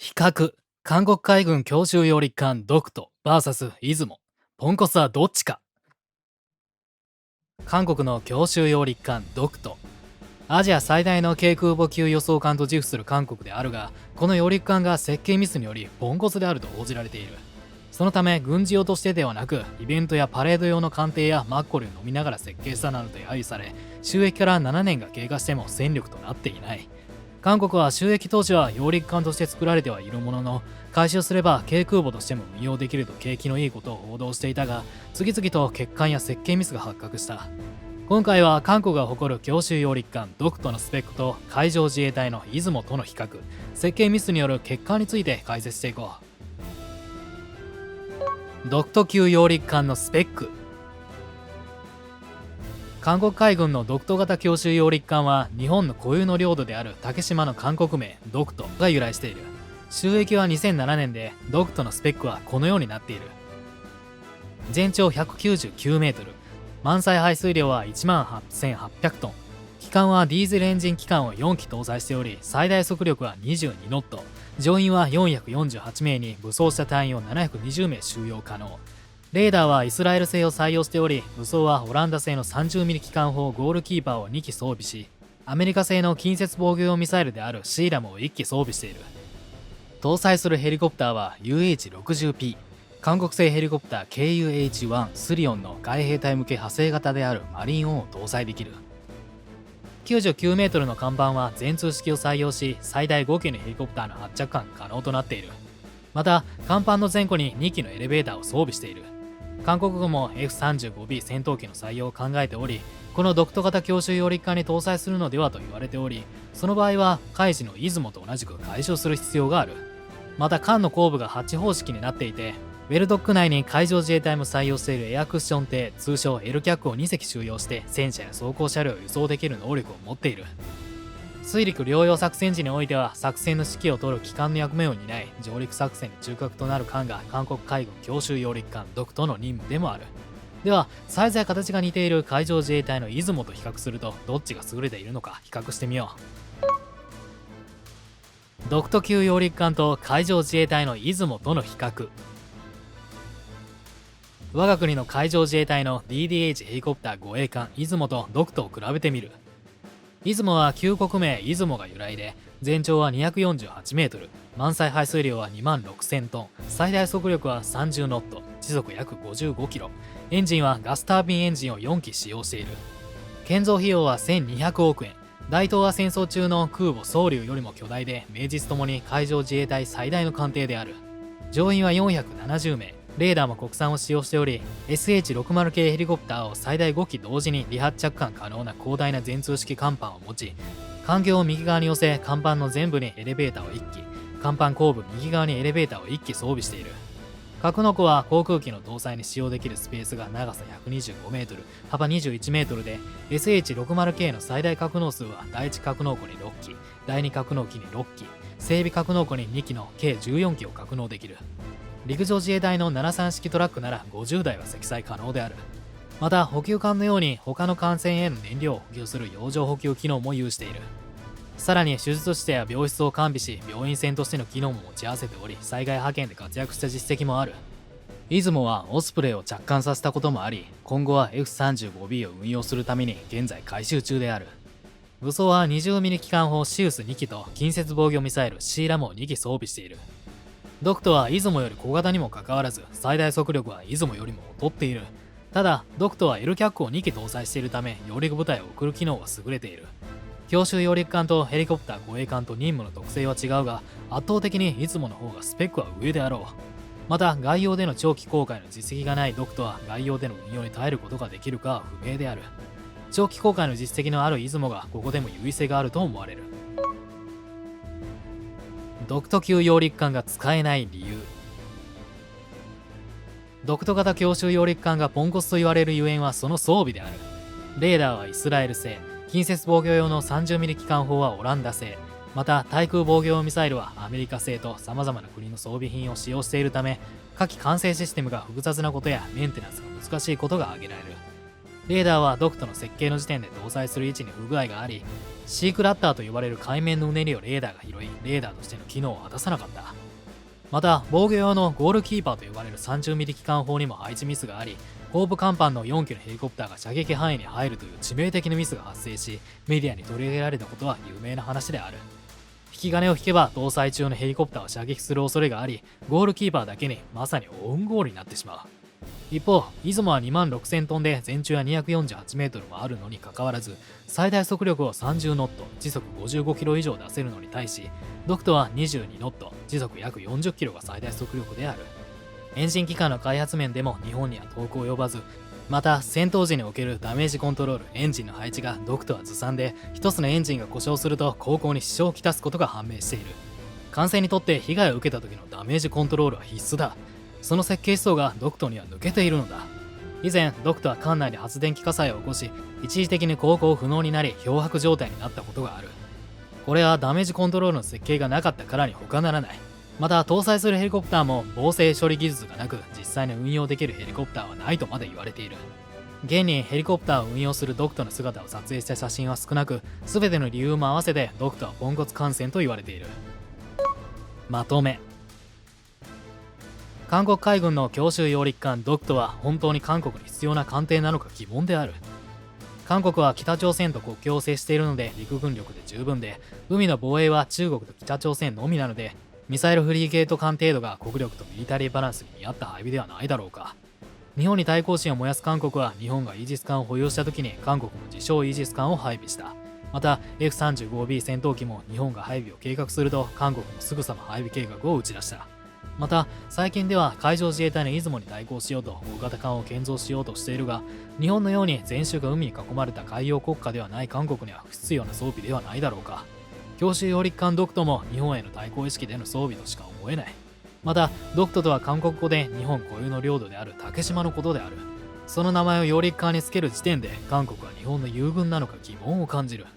比較。韓国海軍強襲揚陸艦ドクト VS 出雲。ポンコツはどっちか。韓国の強襲揚陸艦ドクト。アジア最大の軽空母級輸送艦と自負する韓国であるが、この揚陸艦が設計ミスによりポンコツであると報じられている。そのため軍事用としてではなく、イベントやパレード用の艦艇やマッコリを飲みながら設計したなどと揶揄され、就役から7年が経過しても戦力となっていない。韓国は就役当時は揚陸艦として作られてはいるものの、回収すれば軽空母としても運用できると景気のいいことを報道していたが、次々と欠陥や設計ミスが発覚した。今回は韓国が誇る強襲揚陸艦ドクトのスペックと海上自衛隊の出雲との比較、設計ミスによる欠陥について解説していこう。ドクト級揚陸艦のスペック。韓国海軍のドクト型強襲揚陸艦は日本の固有の領土である竹島の韓国名ドクトが由来している。就役は2007年で、ドクトのスペックはこのようになっている。全長199メートル、満載排水量は18800トン、機関はディーゼルエンジン機関を4機搭載しており、最大速力は22ノット、乗員は448名に武装した隊員を720名収容可能。レーダーはイスラエル製を採用しており、武装はオランダ製の 30mm 機関砲ゴールキーパーを2機装備し、アメリカ製の近接防御用ミサイルであるシーラムを1機装備している。搭載するヘリコプターは UH-60P、韓国製ヘリコプター KUH-1 スリオンの海兵隊向け派生型であるマリンオンを搭載できる。99メートルの甲板は全通式を採用し、最大5機のヘリコプターの発着艦可能となっている。また甲板の前後に2機のエレベーターを装備している。韓国軍も F-35B 戦闘機の採用を考えており、このドクト型強襲揚陸艦に搭載するのではと言われており、その場合は海事の出雲と同じく回収する必要がある。また艦の後部が8方式になっていて、ウェルドック内に海上自衛隊も採用しているエアクッション艇、通称 L キャックを2隻収容して戦車や装甲車両を輸送できる能力を持っている。水陸両用作戦時においては作戦の指揮を執る機関の役目を担い、上陸作戦の中核となる艦が韓国海軍強襲揚陸艦ドクトの任務でもある。ではサイズや形が似ている海上自衛隊の出雲と比較すると、どっちが優れているのか比較してみよう。ドクト級揚陸艦と海上自衛隊の出雲との比較。我が国の海上自衛隊の DDH ヘリコプター護衛艦出雲とドクトを比べてみる。出雲は旧国名出雲が由来で、全長は248メートル、満載排水量は2万6000トン、最大速力は30ノット、時速約55キロ、エンジンはガスタービンエンジンを4機使用している。建造費用は1200億円。大東亜戦争中の空母蒼龍よりも巨大で、名実ともに海上自衛隊最大の艦艇である。乗員は470名。レーダーも国産を使用しており、 SH-60 系ヘリコプターを最大5機同時に離発着艦可能な広大な全通式甲板を持ち、艦橋を右側に寄せ、甲板の前部にエレベーターを1機、甲板後部右側にエレベーターを1機装備している。格納庫は航空機の搭載に使用できるスペースが長さ125メートル、幅21メートルで、 SH-60 系の最大格納数は第1格納庫に6機、第2格納機に6機、整備格納庫に2機の計14機を格納できる。陸上自衛隊の73式トラックなら50台は積載可能である。また補給艦のように他の艦船への燃料を補給する洋上補給機能も有している。さらに手術室や病室を完備し、病院船としての機能も持ち合わせており、災害派遣で活躍した実績もある。出雲はオスプレイを着艦させたこともあり、今後は F-35B を運用するために現在改修中である。武装は 20mm 機関砲シウス2機と近接防御ミサイルシーラムを2機装備している。ドクトは出雲より小型にもかかわらず、最大速力は出雲よりも劣っている。ただドクトは L キャックを2機搭載しているため、揚陸部隊を送る機能は優れている。強襲揚陸艦とヘリコプター護衛艦と任務の特性は違うが、圧倒的に出雲の方がスペックは上であろう。また外洋での長期航海の実績がないドクトは外洋での運用に耐えることができるかは不明である。長期航海の実績のある出雲がここでも優位性があると思われる。ドクト級揚陸艦が使えない理由。ドクト型強襲揚陸艦がポンコツと言われるゆえんはその装備である。レーダーはイスラエル製、近接防御用の 30mm 機関砲はオランダ製、また対空防御用ミサイルはアメリカ製と様々な国の装備品を使用しているため、火器管制システムが複雑なことやメンテナンスが難しいことが挙げられる。レーダーはドクトの設計の時点で搭載する位置に不具合があり、シークラッターと呼ばれる海面のうねりをレーダーが拾い、レーダーとしての機能を果たさなかった。また、防御用のゴールキーパーと呼ばれる 30mm 機関砲にも配置ミスがあり、後部甲板の4機のヘリコプターが射撃範囲に入るという致命的なミスが発生し、メディアに取り上げられたことは有名な話である。引き金を引けば搭載中のヘリコプターを射撃する恐れがあり、ゴールキーパーだけにまさにオウンゴールになってしまう。一方、出雲は2万6000トンで全長は248メートルもあるのにかかわらず、最大速力を30ノット、時速55キロ以上出せるのに対し、ドクトは22ノット、時速約40キロが最大速力である。エンジン機関の開発面でも日本には遠く及ばず、また戦闘時におけるダメージコントロール、エンジンの配置がドクトはずさんで、一つのエンジンが故障すると後方に支障をきたすことが判明している。艦船にとって被害を受けた時のダメージコントロールは必須だ。その設計思想がドクトには抜けているのだ。以前、ドクトは艦内で発電機火災を起こし、一時的に航行不能になり漂白状態になったことがある。これはダメージコントロールの設計がなかったからに他ならない。また搭載するヘリコプターも防静処理技術がなく、実際に運用できるヘリコプターはないとまで言われている。現にヘリコプターを運用するドクトの姿を撮影した写真は少なく、全ての理由も合わせてドクトはポンコツ艦船と言われている。まとめ。韓国海軍の強襲揚陸艦ドクトは本当に韓国に必要な艦艇なのか疑問である。韓国は北朝鮮と国境を接しているので陸軍力で十分で、海の防衛は中国と北朝鮮のみなので、ミサイルフリーゲート艦程度が国力とミリタリーバランスに見合った配備ではないだろうか。日本に対抗心を燃やす韓国は日本がイージス艦を保有した時に韓国の自称イージス艦を配備した。また F35B 戦闘機も日本が配備を計画すると韓国のすぐさま配備計画を打ち出した。また最近では海上自衛隊の出雲に対抗しようと大型艦を建造しようとしているが、日本のように全周が海に囲まれた海洋国家ではない韓国には不必要な装備ではないだろうか。強襲揚陸艦ドクトも日本への対抗意識での装備としか思えない。またドクトとは韓国語で日本固有の領土である竹島のことである。その名前を揚陸艦につける時点で韓国は日本の友軍なのか疑問を感じる。